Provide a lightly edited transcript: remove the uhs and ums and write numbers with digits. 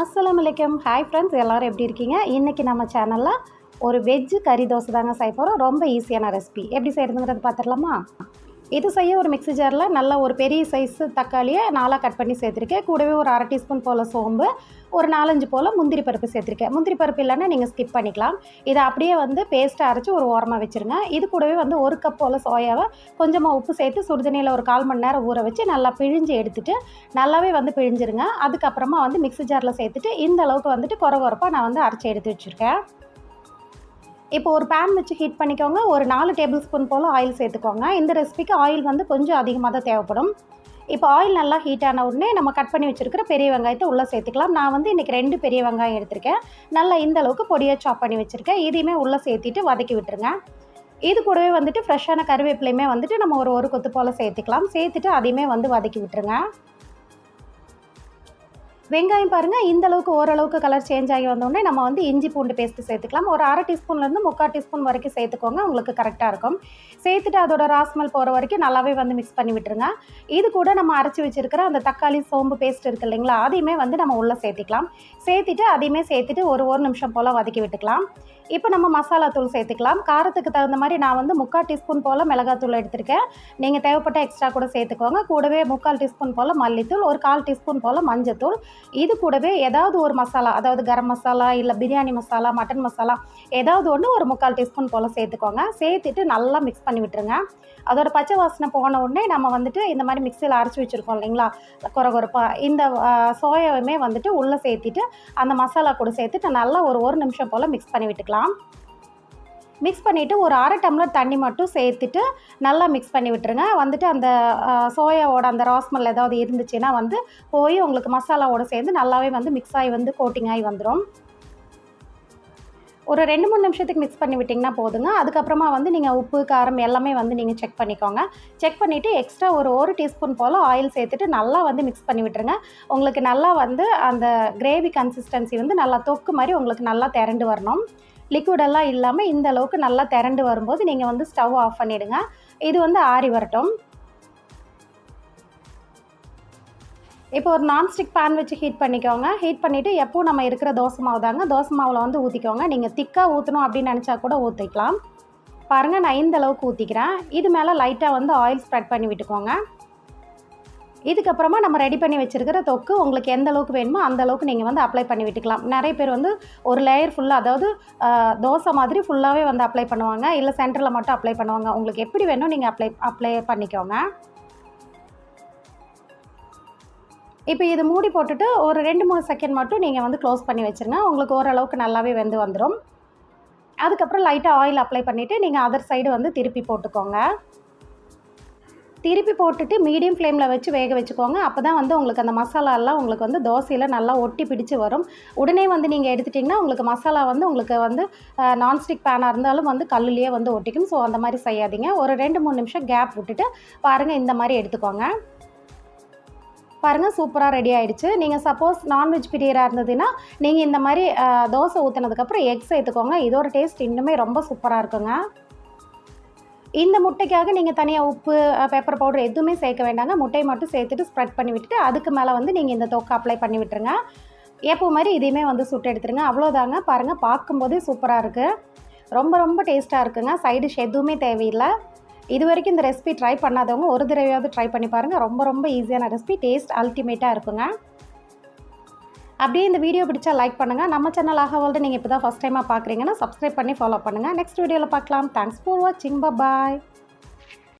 அஸ்ஸலாமு அலைக்கும். Hi friends, எல்லோரும் எப்படி இருக்கீங்க? இன்றைக்கி நம்ம சேனலில் ஒரு வெஜ்ஜு கறி தோசை தாங்க செய்ய போகிறோம். ரொம்ப ஈஸியான ரெசிபி. எப்படி செய்கிறதுங்கிறது பார்த்துடலாமா? இது செய்ய ஒரு மிக்ஸி ஜாரில் நல்ல ஒரு பெரிய சைஸு தக்காளியை 4ஆக கட் பண்ணி சேர்த்துருக்கேன். கூடவே ஒரு 1/2 டீஸ்பூன் போல் சோம்பு, ஒரு 4-5 போல் முந்திரி பருப்பு சேர்த்துருக்கேன். முந்திரி பருப்பு இல்லைன்னா நீங்கள் ஸ்கிப் பண்ணிக்கலாம். இதை அப்படியே பேஸ்ட்டாக அரைச்சி ஒரு ஓரமாக வச்சுருங்க. இது கூடவே 1 கப் போல் சோயாவை கொஞ்சமாக உப்பு சேர்த்து சுடுதண்ணியில் ஒரு 1/4 மணி நேரம் ஊற வச்சு நல்லா பிழிஞ்சு எடுத்துட்டு நல்லாவே பிழிஞ்சிருங்க. அதுக்கப்புறமா மிக்ஸி ஜாரில் சேர்த்துட்டு இந்த அளவுக்கு கொரகொரப்பாக நான் அரைச்சி எடுத்து வச்சுருக்கேன். இப்போ ஒரு பேன் வச்சு ஹீட் பண்ணிக்கோங்க. ஒரு 4 டேபிள் ஸ்பூன் போல் ஆயில் சேர்த்துக்கோங்க. இந்த ரெசிபிக்கு ஆயில் கொஞ்சம் அதிகமாக தான் தேவைப்படும். இப்போ ஆயில் நல்லா ஹீட் ஆன உடனே நம்ம கட் பண்ணி வச்சுருக்கிற பெரிய வெங்காயத்தை உள்ளே சேர்த்துக்கலாம். நான் இன்றைக்கி 2 பெரிய வெங்காயம் எடுத்திருக்கேன். நல்லா இந்த அளவுக்கு பொடியாக சாப் பண்ணி வச்சுருக்கேன். இதையுமே உள்ளே சேர்த்திட்டு வதக்கி விட்டுருங்க. இது கூடவே ஃப்ரெஷ்ஷான கருவேப்பிலையுமே நம்ம ஒரு கொத்து போல் சேர்த்துக்கலாம். சேர்த்துட்டு அதையுமே வதக்கி விட்டுருங்க. வெங்காயம் பாருங்கள், இந்த அளவுக்கு ஓரளவுக்கு கலர் சேஞ்ச் ஆகி வந்தோடனே நம்ம இஞ்சி பூண்டு பேஸ்ட்டு சேர்த்துக்கலாம். ஒரு 1/2 டீஸ்பூன்லேருந்து 3/4 டீஸ்பூன் வரைக்கும் சேர்த்துக்கோங்க, உங்களுக்கு கரெக்டாக இருக்கும். சேர்த்துட்டு அதோட ராஸ்மல் போகிற வரைக்கும் நல்லாவே மிக்ஸ் பண்ணி விட்டுருங்க. இது கூட நம்ம அரைச்சி வச்சுருக்கிற அந்த தக்காளி சோம்பு பேஸ்ட் இருக்குது இல்லைங்களா, அதையுமே நம்ம உள்ளே சேர்த்திக்கலாம். சேர்த்துட்டு அதையுமே சேர்த்துட்டு ஒரு நிமிஷம் போல் வதக்கி விட்டுக்கலாம். இப்போ நம்ம மசாலா தூள் சேர்த்துக்கலாம். காரத்துக்கு தகுந்த மாதிரி நான் 3/4 டீஸ்பூன் போல் மிளகாத்தூள் எடுத்திருக்கேன். நீங்கள் தேவைப்பட்ட எக்ஸ்ட்ரா கூட சேர்த்துக்கோங்க. கூடவே 3/4 டீஸ்பூன் போல் மல்லித்தூள், ஒரு 1/4 டீஸ்பூன் போல் மஞ்சத்தூள். இது கூடவே ஏதாவது ஒரு மசாலா, அதாவது கரம் மசாலா இல்லை பிரியாணி மசாலா, மட்டன் மசாலா, ஏதாவது ஒன்று ஒரு 3/4 டீஸ்பூன் போல் சேர்த்துக்கோங்க. சேர்த்துட்டு நல்லா மிக்ஸ் பண்ணி விட்டுருங்க. அதோட பச்சை வாசனை போன உடனே நம்ம இந்த மாதிரி மிக்சியில் அரைச்சி வச்சுருக்கோம் இல்லைங்களா கொரகொரப்பாக, இந்த சோயாவுமே உள்ளே சேர்த்துட்டு அந்த மசாலா கூட சேர்த்துட்டு நல்லா ஒரு நிமிஷம் போல் மிக்ஸ் பண்ணி விட்டுக்கலாம். மிக்ஸ் பண்ணிவிட்டு ஒரு 1/2 டம்ளர் தண்ணி மட்டும் சேர்த்துட்டு நல்லா மிக்ஸ் பண்ணி விட்டுருங்க. அந்த சோயாவோட அந்த ராஸ்மல் ஏதாவது இருந்துச்சுன்னா போய் உங்களுக்கு மசாலாவோட சேர்ந்து நல்லாவே மிக்ஸ் ஆகி கோட்டிங் ஆகி வந்துடும். ஒரு 2-3 நிமிஷத்துக்கு மிக்ஸ் பண்ணி விட்டிங்கன்னா போதுங்க. அதுக்கப்புறமா நீங்கள் உப்பு காரம் எல்லாமே நீங்கள் செக் பண்ணிக்கோங்க. செக் பண்ணிவிட்டு எக்ஸ்ட்ரா ஒரு டீஸ்பூன் போல் ஆயில் சேர்த்துட்டு நல்லா மிக்ஸ் பண்ணி விட்டுருங்க. உங்களுக்கு நல்லா அந்த கிரேவி கன்சிஸ்டன்சி நல்லா தொக்கு மாதிரி உங்களுக்கு நல்லா திரண்டு வரணும். லிக்விடெல்லாம் இல்லாமல் இந்த அளவுக்கு நல்லா திரண்டு வரும்போது நீங்கள் ஸ்டவ் ஆஃப் பண்ணிவிடுங்க. இது ஆறி வரட்டும். இப்போ ஒரு நான்ஸ்டிக் பேன் வச்சு ஹீட் பண்ணிக்கோங்க. ஹீட் பண்ணிவிட்டு எப்போவும் நம்ம இருக்கிற தோசை மாவு தாங்க, தோசை மாவில் ஊற்றிக்கோங்க. நீங்கள் திக்காக ஊற்றணும் அப்படின்னு நினச்சா கூட ஊற்றிக்கலாம். பாருங்கள், நான் இந்த அளவுக்கு ஊற்றிக்கிறேன். இது மேலே லைட்டாக ஆயில் ஸ்ப்ரெட் பண்ணி விட்டுக்கோங்க. இதுக்கப்புறமா நம்ம ரெடி பண்ணி வச்சுருக்கிற தொக்கு உங்களுக்கு எந்த அளவுக்கு வேணுமோ அந்த அளவுக்கு நீங்கள் அப்ளை பண்ணி விட்டுக்கலாம். நிறைய பேர் ஒரு லேயர் ஃபுல்லாக, அதாவது தோசை மாதிரி ஃபுல்லாகவே அப்ளை பண்ணுவாங்க, இல்லை சென்டரில் மட்டும் அப்ளை பண்ணுவாங்க. உங்களுக்கு எப்படி வேணும் நீங்கள் அப்ளை பண்ணிக்கோங்க. இப்போ இது மூடி போட்டுட்டு ஒரு 2-3 செகண்ட் மட்டும் நீங்கள் க்ளோஸ் பண்ணி வச்சுருங்க. உங்களுக்கு ஓரளவுக்கு நல்லாவே வெந்து வந்துடும். அதுக்கப்புறம் லைட்டாக ஆயில் அப்ளை பண்ணிவிட்டு நீங்கள் அதர் சைடு திருப்பி போட்டுக்கோங்க. திருப்பி போட்டுட்டு மீடியம் ஃப்ளேமில் வச்சு வேக வச்சுக்கோங்க. அப்போ தான் உங்களுக்கு அந்த மசாலாலாம் உங்களுக்கு தோசையில் நல்லா ஒட்டி பிடிச்சி வரும். உடனே நீங்கள் எடுத்துட்டிங்கன்னா உங்களுக்கு மசாலா உங்களுக்கு நான்ஸ்டிக் பேனாக இருந்தாலும் கல்லுலேயே ஒட்டிக்கும். ஸோ அந்த மாதிரி செய்யாதீங்க. ஒரு 2-3 நிமிஷம் கேப் விட்டுட்டு பாருங்கள், இந்த மாதிரி எடுத்துக்கோங்க. பாருங்கள், சூப்பராக ரெடி ஆகிடுச்சு. நீங்கள் சப்போஸ் நான்வெஜ் பிரியராக இருந்ததுன்னா நீங்கள் இந்த மாதிரி தோசை ஊற்றினதுக்கப்புறம் எக் சேர்த்துக்கோங்க. இதோட டேஸ்ட் இன்னுமே ரொம்ப சூப்பராக இருக்குங்க. இந்த முட்டைக்காக நீங்கள் தனியாக உப்பு, பெப்பர் பவுடர் எதுவுமே சேர்க்க வேண்டாங்க. முட்டையை மட்டும் சேர்த்துட்டு ஸ்ப்ரெட் பண்ணி விட்டுட்டு அதுக்கு மேலே நீங்கள் இந்த தொக்கை அப்ளை பண்ணி விட்டுருங்க. எப்போ மாதிரி இதையுமே சுட்டு எடுத்துருங்க. அவ்வளோதாங்க. பாருங்கள், பார்க்கும்போதே சூப்பராக இருக்குது. ரொம்ப ரொம்ப டேஸ்ட்டாக இருக்குங்க. சைடு டிஷ் எதுவுமே தேவையில்லை. இது வரைக்கும் இந்த ரெசிபி ட்ரை பண்ணாதவங்க ஒரு தடவையாவது ட்ரை பண்ணி பாருங்கள். ரொம்ப ரொம்ப ஈஸியான ரெசிபி, டேஸ்ட் அல்டிமேட்டாக இருக்குங்க. அப்படியே இந்த வீடியோ பிடிச்சா லைக் பண்ணுங்கள். நம்ம சேனல் ஆக நீங்கள் இப்போ தான் ஃபஸ்ட் டைமாக பார்க்குறீங்கன்னா சப்ஸ்கிரைப் பண்ணி ஃபாலோ பண்ணுங்கள். நெக்ஸ்ட் வீடியோவில் பார்க்கலாம். தேங்க்ஸ் ஃபார் வாட்சிங். பாய்.